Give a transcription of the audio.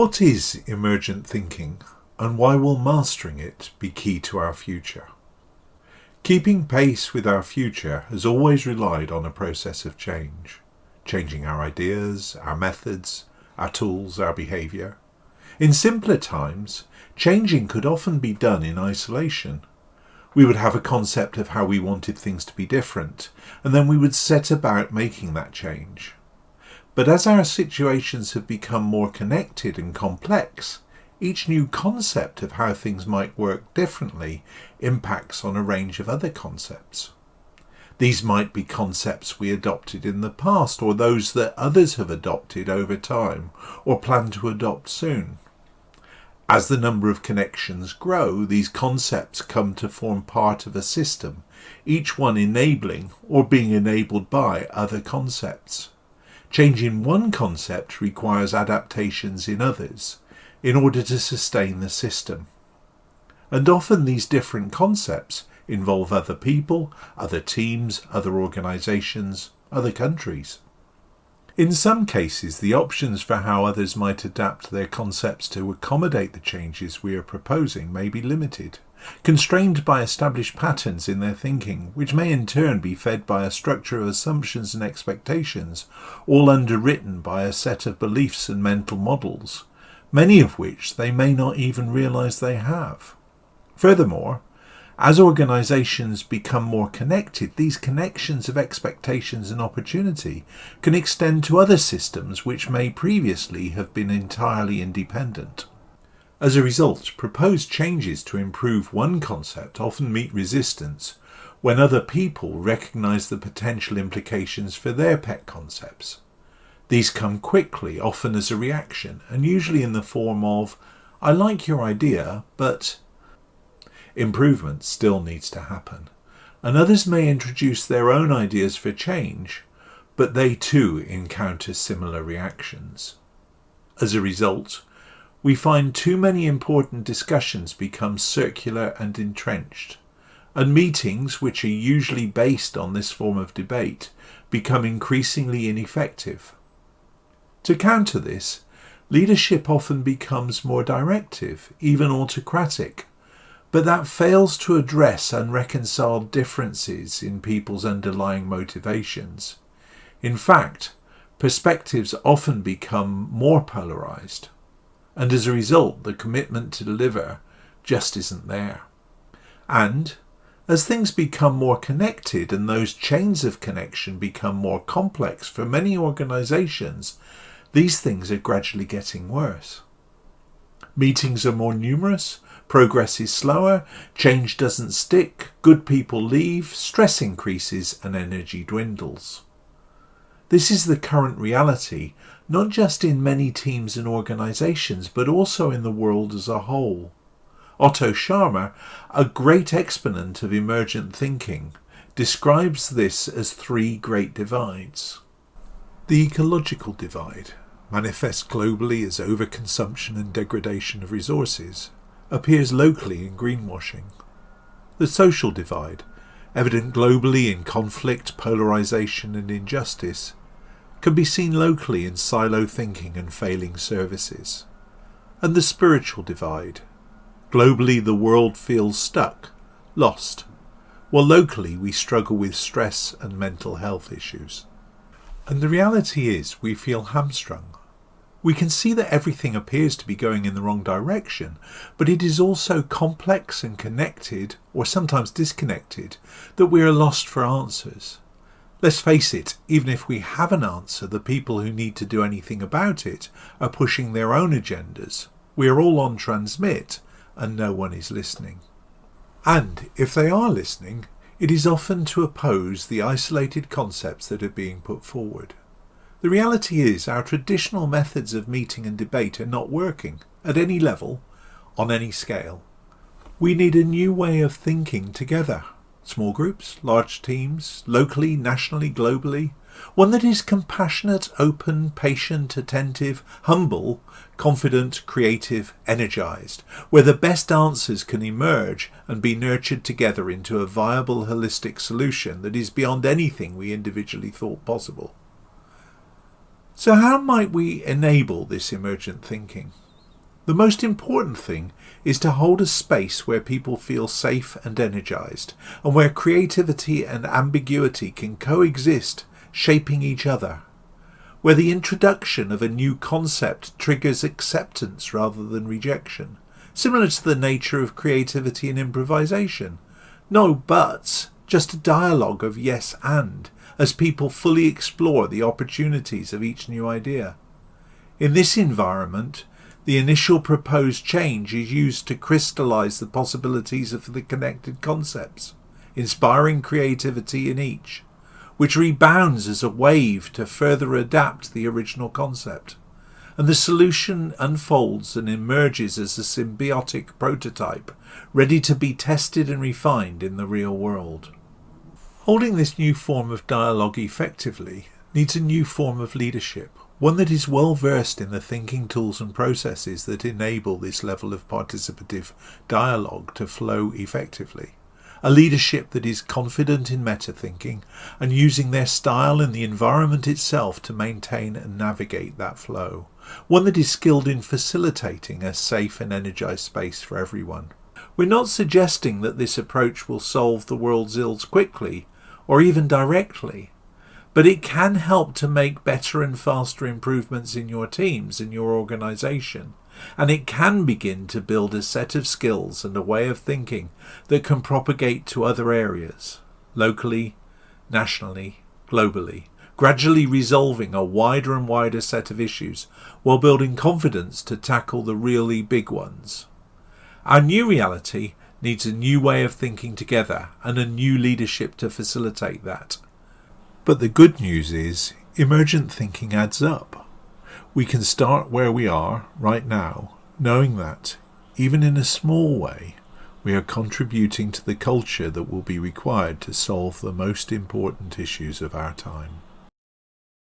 What is emergent thinking, and why will mastering it be key to our future? Keeping pace with our future has always relied on a process of change, changing our ideas, our methods, our tools, our behaviour. In simpler times, changing could often be done in isolation. We would have a concept of how we wanted things to be different, and then we would set about making that change. But as our situations have become more connected and complex, each new concept of how things might work differently impacts on a range of other concepts. These might be concepts we adopted in the past, or those that others have adopted over time or plan to adopt soon. As the number of connections grow, these concepts come to form part of a system, each one enabling or being enabled by other concepts. Changing one concept requires adaptations in others in order to sustain the system. And often these different concepts involve other people, other teams, other organisations, other countries. In some cases, the options for how others might adapt their concepts to accommodate the changes we are proposing may be limited, constrained by established patterns in their thinking, which may in turn be fed by a structure of assumptions and expectations, all underwritten by a set of beliefs and mental models, many of which they may not even realise they have. Furthermore, as organisations become more connected, these connections of expectations and opportunity can extend to other systems which may previously have been entirely independent. As a result, proposed changes to improve one concept often meet resistance when other people recognise the potential implications for their pet concepts. These come quickly, often as a reaction, and usually in the form of, "I like your idea, but..." Improvement still needs to happen, and others may introduce their own ideas for change, but they too encounter similar reactions. As a result, we find too many important discussions become circular and entrenched, and meetings, which are usually based on this form of debate, become increasingly ineffective. To counter this, leadership often becomes more directive, even autocratic, but that fails to address unreconciled differences in people's underlying motivations. In fact, perspectives often become more polarised, and as a result the commitment to deliver just isn't there. And as things become more connected and those chains of connection become more complex for many organisations, these things are gradually getting worse. Meetings are more numerous, progress is slower, change doesn't stick, good people leave, stress increases and energy dwindles. This is the current reality, not just in many teams and organisations, but also in the world as a whole. Otto Scharmer, a great exponent of emergent thinking, describes this as three great divides. The ecological divide, manifests globally as overconsumption and degradation of resources, appears locally in greenwashing. The social divide, evident globally in conflict, polarisation and injustice, can be seen locally in silo thinking and failing services. And the spiritual divide, globally the world feels stuck, lost, while locally we struggle with stress and mental health issues. And the reality is we feel hamstrung. We can see that everything appears to be going in the wrong direction, but it is also complex and connected, or sometimes disconnected, that we are lost for answers. Let's face it, even if we have an answer, the people who need to do anything about it are pushing their own agendas. We are all on transmit, and no one is listening. And if they are listening, it is often to oppose the isolated concepts that are being put forward. The reality is our traditional methods of meeting and debate are not working at any level, on any scale. We need a new way of thinking together. Small groups, large teams, locally, nationally, globally. One that is compassionate, open, patient, attentive, humble, confident, creative, energised, where the best answers can emerge and be nurtured together into a viable, holistic solution that is beyond anything we individually thought possible. So how might we enable this emergent thinking? The most important thing is to hold a space where people feel safe and energized, and where creativity and ambiguity can coexist, shaping each other. Where the introduction of a new concept triggers acceptance rather than rejection, similar to the nature of creativity and improvisation. No buts, just a dialogue of yes and, as people fully explore the opportunities of each new idea. In this environment, the initial proposed change is used to crystallize the possibilities of the connected concepts, inspiring creativity in each, which rebounds as a wave to further adapt the original concept, and the solution unfolds and emerges as a symbiotic prototype, ready to be tested and refined in the real world. Holding this new form of dialogue effectively needs a new form of leadership, one that is well versed in the thinking tools and processes that enable this level of participative dialogue to flow effectively. A leadership that is confident in meta-thinking and using their style and the environment itself to maintain and navigate that flow. One that is skilled in facilitating a safe and energized space for everyone. We're not suggesting that this approach will solve the world's ills quickly or even directly, but it can help to make better and faster improvements in your teams and your organization. And it can begin to build a set of skills and a way of thinking that can propagate to other areas, locally, nationally, globally, gradually resolving a wider and wider set of issues while building confidence to tackle the really big ones. Our new reality needs a new way of thinking together and a new leadership to facilitate that. But the good news is, emergent thinking adds up. We can start where we are right now, knowing that, even in a small way, we are contributing to the culture that will be required to solve the most important issues of our time.